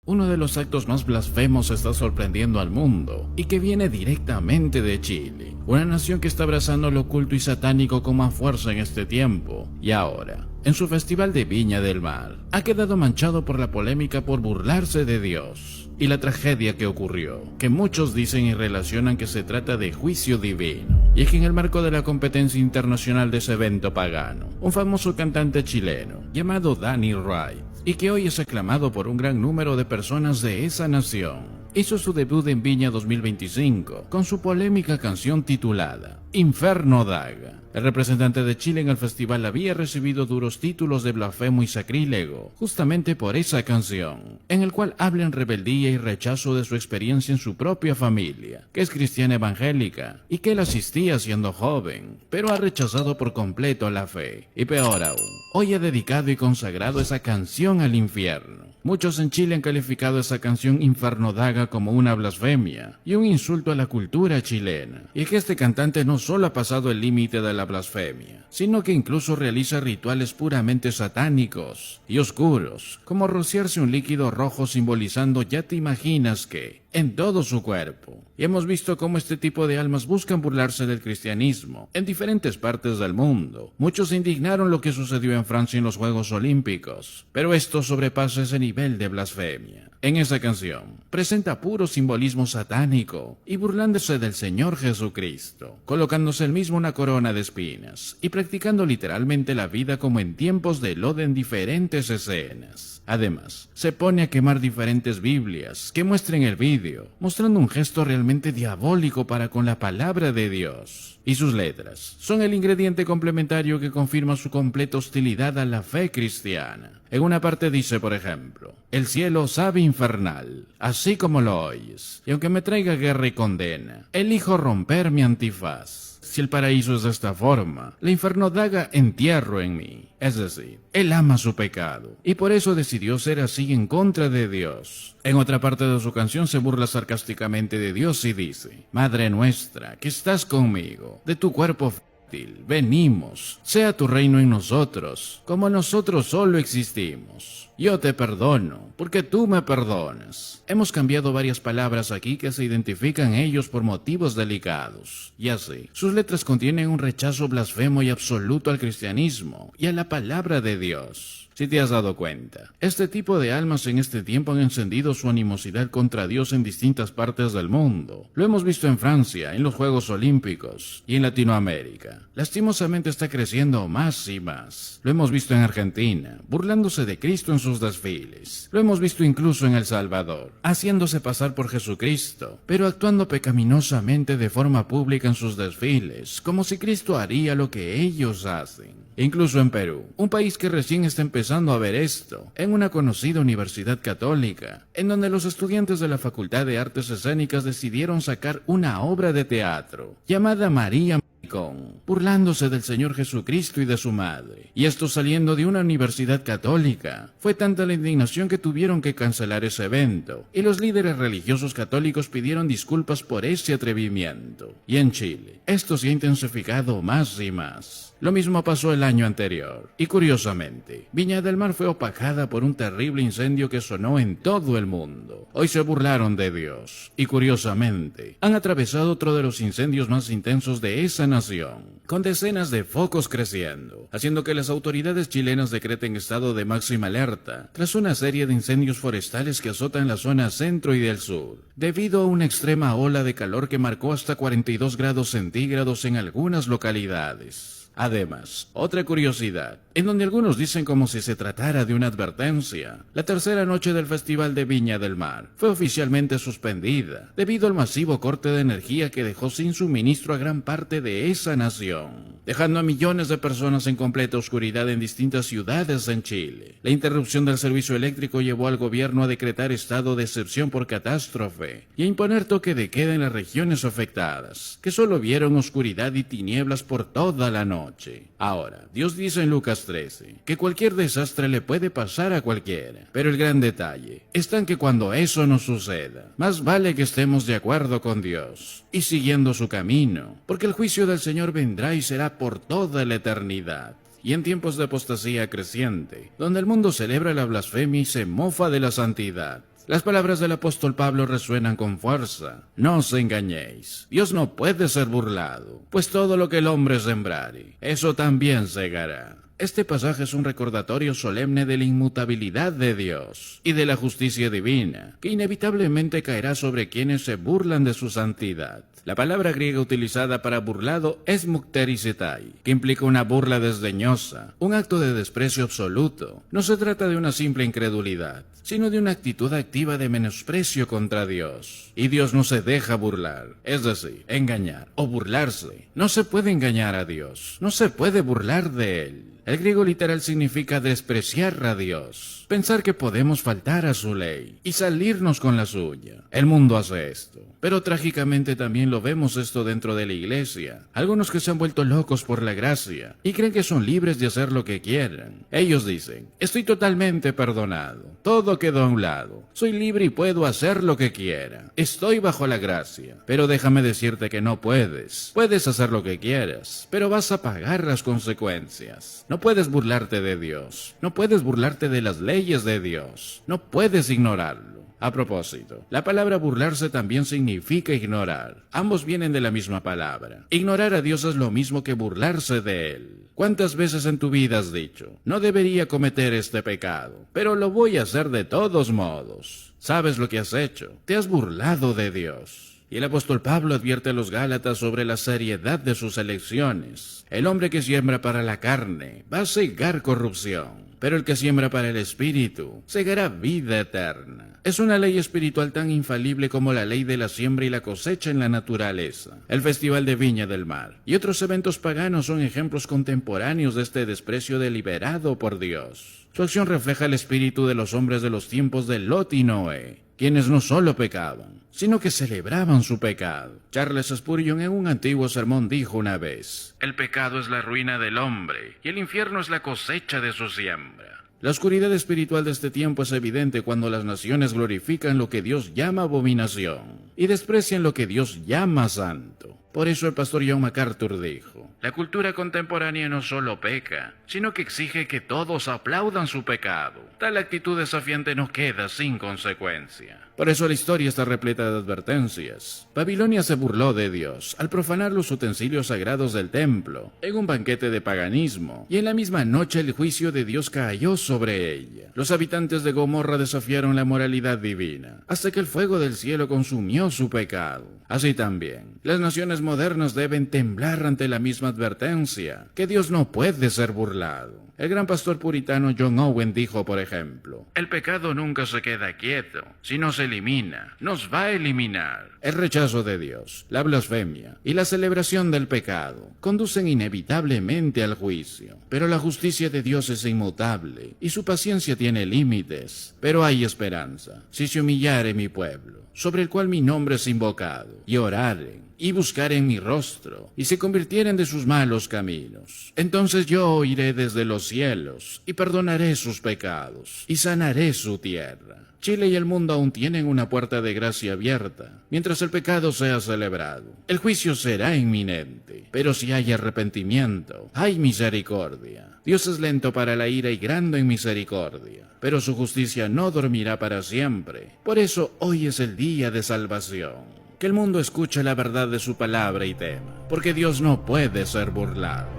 Uno de los actos más blasfemos está sorprendiendo al mundo y que viene directamente de Chile, una nación que está abrazando lo oculto y satánico con más fuerza en este tiempo. Y ahora, en su festival de Viña del Mar, ha quedado manchado por la polémica por burlarse de Dios y la tragedia que ocurrió, que muchos dicen y relacionan que se trata de juicio divino. Y es que en el marco de la competencia internacional de ese evento pagano, un famoso cantante chileno llamado Danny Wright, y que hoy es aclamado por un gran número de personas de esa nación, hizo su debut en Viña 2025 con su polémica canción titulada Inferno Daga. El representante de Chile en el festival había recibido duros títulos de blasfemo y sacrílego justamente por esa canción, en el cual habla en rebeldía y rechazo de su experiencia en su propia familia, que es cristiana evangélica y que él asistía siendo joven, pero ha rechazado por completo la fe. Y peor aún, hoy ha dedicado y consagrado esa canción al infierno. Muchos en Chile han calificado esa canción Inferno Daga como una blasfemia y un insulto a la cultura chilena. Y es que este cantante no solo ha pasado el límite de la blasfemia, sino que incluso realiza rituales puramente satánicos y oscuros, como rociarse un líquido rojo simbolizando, ya te imaginas qué, en todo su cuerpo. Y hemos visto cómo este tipo de almas buscan burlarse del cristianismo en diferentes partes del mundo. Muchos se indignaron lo que sucedió en Francia en los Juegos Olímpicos, pero esto sobrepasa ese nivel de blasfemia. En esa canción, presenta puro simbolismo satánico y burlándose del Señor Jesucristo, colocándose él mismo una corona de espinas y practicando literalmente la vida como en tiempos de Lot en diferentes escenas. Además, se pone a quemar diferentes Biblias que muestren el vídeo, mostrando un gesto realmente diabólico para con la palabra de Dios. Y sus letras son el ingrediente complementario que confirma su completa hostilidad a la fe cristiana. En una parte dice, por ejemplo, el cielo sabe infernal, así como lo oyes, y aunque me traiga guerra y condena, elijo romper mi antifaz. Si el paraíso es de esta forma, la Inferno Daga entierro en mí. Es decir, él ama su pecado, y por eso decidió ser así en contra de Dios. En otra parte de su canción se burla sarcásticamente de Dios y dice, Madre nuestra, que estás conmigo, de tu cuerpo venimos, sea tu reino en nosotros, como nosotros solo existimos. Yo te perdono, porque tú me perdonas. Hemos cambiado varias palabras aquí que se identifican ellos por motivos delicados. Y así, sus letras contienen un rechazo blasfemo y absoluto al cristianismo y a la palabra de Dios. Si te has dado cuenta, este tipo de almas en este tiempo han encendido su animosidad contra Dios en distintas partes del mundo. Lo hemos visto en Francia, en los Juegos Olímpicos y en Latinoamérica. Lastimosamente está creciendo más y más. Lo hemos visto en Argentina, burlándose de Cristo en sus desfiles. Lo hemos visto incluso en El Salvador, haciéndose pasar por Jesucristo, pero actuando pecaminosamente de forma pública en sus desfiles, como si Cristo haría lo que ellos hacen. Incluso en Perú, un país que recién está empezando a ver esto, en una conocida universidad católica, en donde los estudiantes de la Facultad de Artes Escénicas decidieron sacar una obra de teatro llamada María burlándose del Señor Jesucristo y de su madre, y esto saliendo de una universidad católica. Fue tanta la indignación que tuvieron que cancelar ese evento, y los líderes religiosos católicos pidieron disculpas por ese atrevimiento. Y en Chile, esto se ha intensificado más y más. Lo mismo pasó el año anterior, y curiosamente, Viña del Mar fue opacada por un terrible incendio que sonó en todo el mundo. Hoy se burlaron de Dios, y curiosamente, han atravesado otro de los incendios más intensos de esa nación, con decenas de focos creciendo, haciendo que las autoridades chilenas decreten estado de máxima alerta, tras una serie de incendios forestales que azotan la zona centro y del sur, debido a una extrema ola de calor que marcó hasta 42 grados centígrados en algunas localidades. Además, otra curiosidad, en donde algunos dicen como si se tratara de una advertencia, la tercera noche del Festival de Viña del Mar fue oficialmente suspendida debido al masivo corte de energía que dejó sin suministro a gran parte de esa nación, dejando a millones de personas en completa oscuridad en distintas ciudades en Chile. La interrupción del servicio eléctrico llevó al gobierno a decretar estado de excepción por catástrofe y a imponer toque de queda en las regiones afectadas, que solo vieron oscuridad y tinieblas por toda la noche. Ahora, Dios dice en Lucas 13 que cualquier desastre le puede pasar a cualquiera, pero el gran detalle está en que cuando eso no suceda, más vale que estemos de acuerdo con Dios y siguiendo su camino, porque el juicio del Señor vendrá y será por toda la eternidad. Y en tiempos de apostasía creciente, donde el mundo celebra la blasfemia y se mofa de la santidad, Las palabras del apóstol Pablo resuenan con fuerza. No os engañéis. Dios no puede ser burlado, pues todo lo que el hombre sembrare, eso también segará. Este pasaje es un recordatorio solemne de la inmutabilidad de Dios y de la justicia divina, que inevitablemente caerá sobre quienes se burlan de su santidad. La palabra griega utilizada para burlado es mukterisetai, que implica una burla desdeñosa, un acto de desprecio absoluto. No se trata de una simple incredulidad, sino de una actitud activa de menosprecio contra Dios. Y Dios no se deja burlar, es decir, engañar o burlarse. No se puede engañar a Dios, no se puede burlar de Él. El griego literal significa despreciar a Dios, pensar que podemos faltar a su ley y salirnos con la suya. El mundo hace esto, pero trágicamente también lo vemos esto dentro de la iglesia. Algunos que se han vuelto locos por la gracia y creen que son libres de hacer lo que quieran. Ellos dicen, estoy totalmente perdonado, todo quedó a un lado, soy libre y puedo hacer lo que quiera, estoy bajo la gracia. Pero déjame decirte que no puedes. Puedes hacer lo que quieras, pero vas a pagar las consecuencias. No puedes burlarte de Dios, no puedes burlarte de las leyes de Dios, no puedes ignorarlo. A propósito, la palabra burlarse también significa ignorar. Ambos vienen de la misma palabra. Ignorar a Dios es lo mismo que burlarse de Él. ¿Cuántas veces en tu vida has dicho, no debería cometer este pecado, pero lo voy a hacer de todos modos? ¿Sabes lo que has hecho? Te has burlado de Dios. Y el apóstol Pablo advierte a los Gálatas sobre la seriedad de sus elecciones. El hombre que siembra para la carne va a segar corrupción, pero el que siembra para el Espíritu segará vida eterna. Es una ley espiritual tan infalible como la ley de la siembra y la cosecha en la naturaleza. El Festival de Viña del Mar y otros eventos paganos son ejemplos contemporáneos de este desprecio deliberado por Dios. Su acción refleja el espíritu de los hombres de los tiempos de Lot y Noé, quienes no solo pecaban, sino que celebraban su pecado. Charles Spurgeon en un antiguo sermón dijo una vez, el pecado es la ruina del hombre y el infierno es la cosecha de su siembra. La oscuridad espiritual de este tiempo es evidente cuando las naciones glorifican lo que Dios llama abominación y desprecian lo que Dios llama santo. Por eso el pastor John MacArthur dijo, la cultura contemporánea no solo peca, sino que exige que todos aplaudan su pecado. Tal actitud desafiante no queda sin consecuencia. Por eso la historia está repleta de advertencias. Babilonia se burló de Dios al profanar los utensilios sagrados del templo, en un banquete de paganismo, y en la misma noche el juicio de Dios cayó sobre ella. Los habitantes de Gomorra desafiaron la moralidad divina, hasta que el fuego del cielo consumió su pecado. Así también, las naciones modernas deben temblar ante la misma advertencia, que Dios no puede ser burlado. El gran pastor puritano John Owen dijo, por ejemplo, el pecado nunca se queda quieto, sino se elimina, nos va a eliminar. El rechazo de Dios, la blasfemia y la celebración del pecado conducen inevitablemente al juicio. Pero la justicia de Dios es inmutable y su paciencia tiene límites. Pero hay esperanza, si se humillare mi pueblo, sobre el cual mi nombre es invocado, y oraren, y buscaren mi rostro, y se convirtieren de sus malos caminos. Entonces yo oiré desde los cielos, y perdonaré sus pecados, y sanaré su tierra. Chile y el mundo aún tienen una puerta de gracia abierta, mientras el pecado sea celebrado. El juicio será inminente, pero si hay arrepentimiento, hay misericordia. Dios es lento para la ira y grande en misericordia, pero su justicia no dormirá para siempre. Por eso hoy es el día de salvación. Que el mundo escuche la verdad de su palabra y tema, porque Dios no puede ser burlado.